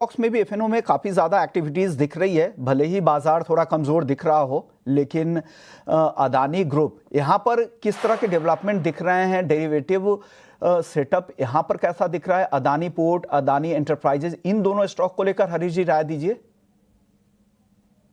Stocks में भी F&O में काफ़ी ज़्यादा एक्टिविटीज़ दिख रही है, भले ही बाजार थोड़ा कमज़ोर दिख रहा हो, लेकिन अदानी ग्रुप यहाँ पर किस तरह के डेवलपमेंट दिख रहे हैं, डेरिवेटिव सेटअप यहाँ पर कैसा दिख रहा है, अदानी पोर्ट, अदानी एंटरप्राइजेज, इन दोनों स्टॉक को लेकर हरीश जी राय दीजिए।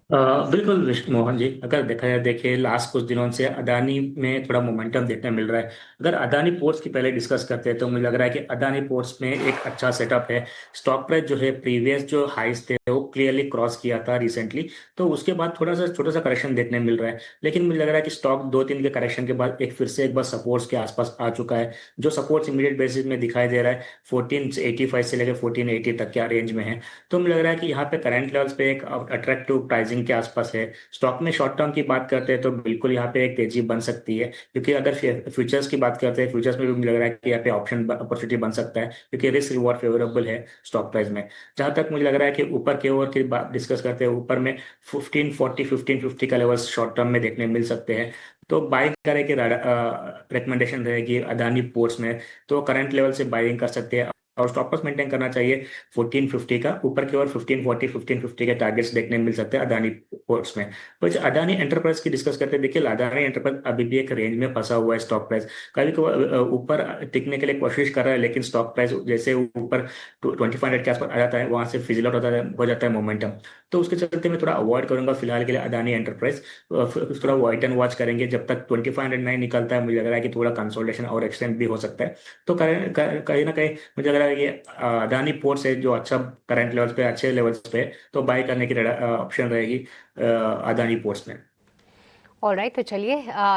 बिल्कुल विष्णु मोहन जी, अगर देखा जाए, देखिए लास्ट कुछ दिनों से अदानी में थोड़ा मोमेंटम देखने मिल रहा है। अगर अदानी पोर्ट्स की पहले डिस्कस करते हैं तो मुझे लग रहा है कि अदानी पोर्ट्स में एक अच्छा सेटअप है। स्टॉक प्राइस जो है प्रीवियस जो हाइस थे वो क्लियरली क्रॉस किया था रिसेंटली, तो उसके बाद थोड़ा सा छोटा सा करेक्शन देखने मिल रहा है। लेकिन मुझे लग रहा है कि स्टॉक दो तीन के करेक्शन के बाद फिर से एक बार सपोर्ट्स के आसपास आ चुका है। जो सपोर्ट्स इमीडिएट बेसिस में दिखाई दे रहा है 1485 से लेकर 1480 तक के रेंज में है। तो मुझे लग रहा है कि यहाँ पे करंट लेवल्स पे एक अट्रैक्टिव प्राइसिंग के आसपास है। स्टॉक में शॉर्ट टर्म की बात करते हैं तो बिल्कुल यहाँ पे एक तेजी बन सकती है, क्योंकि अगर फ्यूचर्स की बात करते हैं, फ्यूचर्स में भी मुझे लग रहा है कि यहाँ पे ऑप्शन अपॉर्चुनिटी बन सकता है, क्योंकि रिस्क रिवॉर्ड फेवरेबल है स्टॉक प्राइस में। जहां तक मुझे लग रहा है कि ऊपर की ओर की बात डिस्कस करते हैं, ऊपर में 1540 1550 का लेवल शॉर्ट टर्म में देखने मिल सकते हैं। तो बाइंग करे की रिकमेंडेशन रहेगी अदानी पोर्ट्स में, तो करंट लेवल से बाइंग कर सकते हैं और स्टॉप लॉस मेंटेन करना चाहिए 1450 का। ऊपर की ओर 1540 1550 के टारगेट्स देखने मिल सकते हैं अदानी पोर्ट्स में। कुछ अदानी एंटरप्राइज की डिस्कस करते हैं, देखिए अदानी एंटरप्राइज अभी भी एक रेंज में फंसा हुआ है। स्टॉक प्राइस कभी कभी ऊपर टिकने के लिए कोशिश कर रहा है, लेकिन स्टॉक प्राइस जैसे ऊपर 2500 के आसपास आ जाता है, वहां से फिजिल आउट हो जाता है मोमेंटम। तो उसके चलते मैं थोड़ा अवॉइड करूंगा फिलहाल के लिए अदानी एंटरप्राइज। थोड़ा वाइट एंड वॉच करेंगे जब तक 2500 नहीं निकलता है। मुझे लग रहा है कि थोड़ा कंसोलिडेशन और एक्सटेंड भी हो सकता है। तो कहीं ना कहीं मुझे लग रहा है कि अदानी पोर्ट्स है जो अच्छा करंट लेवल्स पे, अच्छे लेवल्स पे, तो बाय करने की ऑप्शन रहेगी अदानी पोर्ट्स में। ऑलराइट, तो चलिए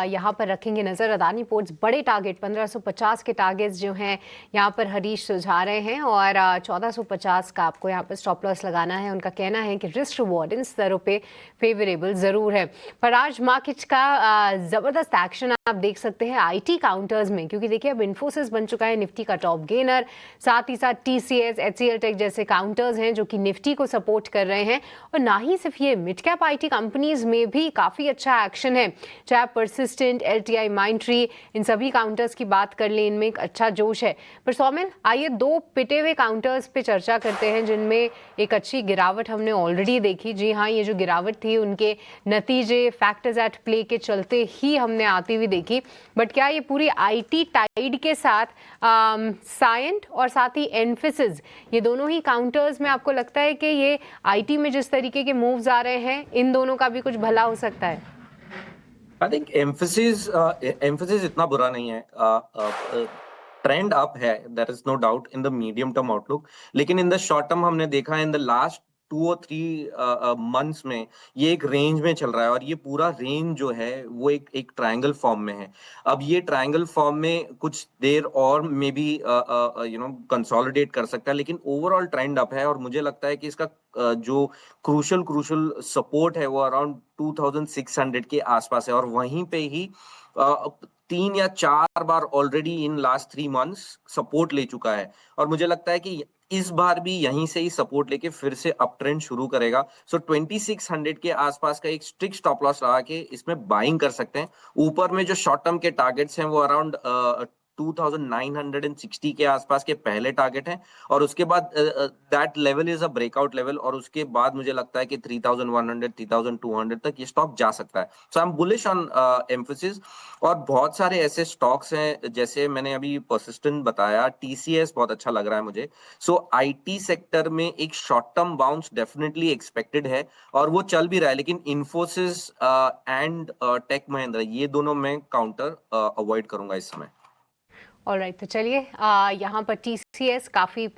यहाँ पर रखेंगे नज़र। अदानी पोर्ट्स बड़े टारगेट 1550 के टारगेट्स जो हैं यहाँ पर हरीश सुझा रहे हैं, और 1450 का आपको यहाँ पर स्टॉप लॉस लगाना है। उनका कहना है कि रिस्क रिवॉर्ड इन स्तरों पे फेवरेबल ज़रूर है। पर आज मार्केट का ज़बरदस्त एक्शन आप देख सकते हैं आईटी काउंटर्स में, क्योंकि देखिए अब इन्फोसिस बन चुका है निफ्टी का टॉप गेनर। साथ ही साथ टीसीएस, एचसीएल टेक जैसे काउंटर्स हैं जो कि निफ्टी को सपोर्ट कर रहे हैं। और ना ही सिर्फ ये, मिड कैप आईटी कंपनीज में भी काफ़ी अच्छा एक्शन है, चाहे परसिस्टेंट, एलटीआई, माइंडट्री, इन सभी काउंटर्स की बात कर लें, इनमें एक अच्छा जोश है। पर सौमिल, आइए दो पिटे हुए काउंटर्स पे चर्चा करते हैं जिनमें एक अच्छी गिरावट हमने ऑलरेडी देखी। जी हाँ, ये जो गिरावट थी उनके नतीजे फैक्टर्स एट प्ले के चलते ही हमने आती हुई देखी। बट क्या ये पूरी आईटी टाइड के साथ सायंट और साथ ही एम्फेसिस, ये दोनों ही काउंटर्स में आपको लगता है कि ये आईटी में जिस तरीके के मूव्स आ रहे हैं, इन दोनों का भी कुछ भला हो सकता है? आई थिंक एम्फोसिस इतना बुरा नहीं है। ट्रेंड अप है, there is no doubt in the medium term outlook. लेकिन इन द शॉर्ट टर्म हमने देखा है इन द लास्ट 2 और 3 मंथ्स में ये एक रेंज में चल रहा है, और ये पूरा रेंज जो है वो एक ट्रायंगल फॉर्म में है। अब ये ट्रायंगल फॉर्म में कुछ देर और मे बी कंसोलिडेट कर सकता है, लेकिन ओवरऑल ट्रेंड अप है। और मुझे लगता है कि इसका जो क्रूशल सपोर्ट है वो अराउंड 2600 के आसपास है, और वहीं पे ही 3 या 4 बार already in last 3 months support ले चुका है। और मुझे लगता है कि इस बार भी यहीं से ही सपोर्ट लेके फिर से अप ट्रेंड शुरू करेगा। सो 2600 के आसपास का एक स्ट्रिक्ट स्टॉप लॉस लगा के इसमें बाइंग कर सकते हैं। ऊपर में जो शॉर्ट टर्म के टारगेट्स हैं वो अराउंड 2960 के आसपास के पहले टारगेट हैं, और उसके बाद that level is a breakout level, और उसके बाद मुझे लगता है कि 3100 3200 तक ये स्टॉक जा सकता है। So I am bullish on Mphasis. और बहुत सारे ऐसे स्टॉक्स हैं, जैसे मैंने अभी परसिस्टेंट बताया, टीसीएस बहुत अच्छा लग रहा है मुझे। सो आईटी सेक्टर में एक short term bounce definitely expected है, और वो चल भी रहा है। लेकिन इन्फोसिस एंड टेक महिंद्रा, ये दोनों मैं काउंटर अवॉइड करूंगा इस समय। ऑलराइट, तो चलिए यहाँ पर टीसीएस काफ़ी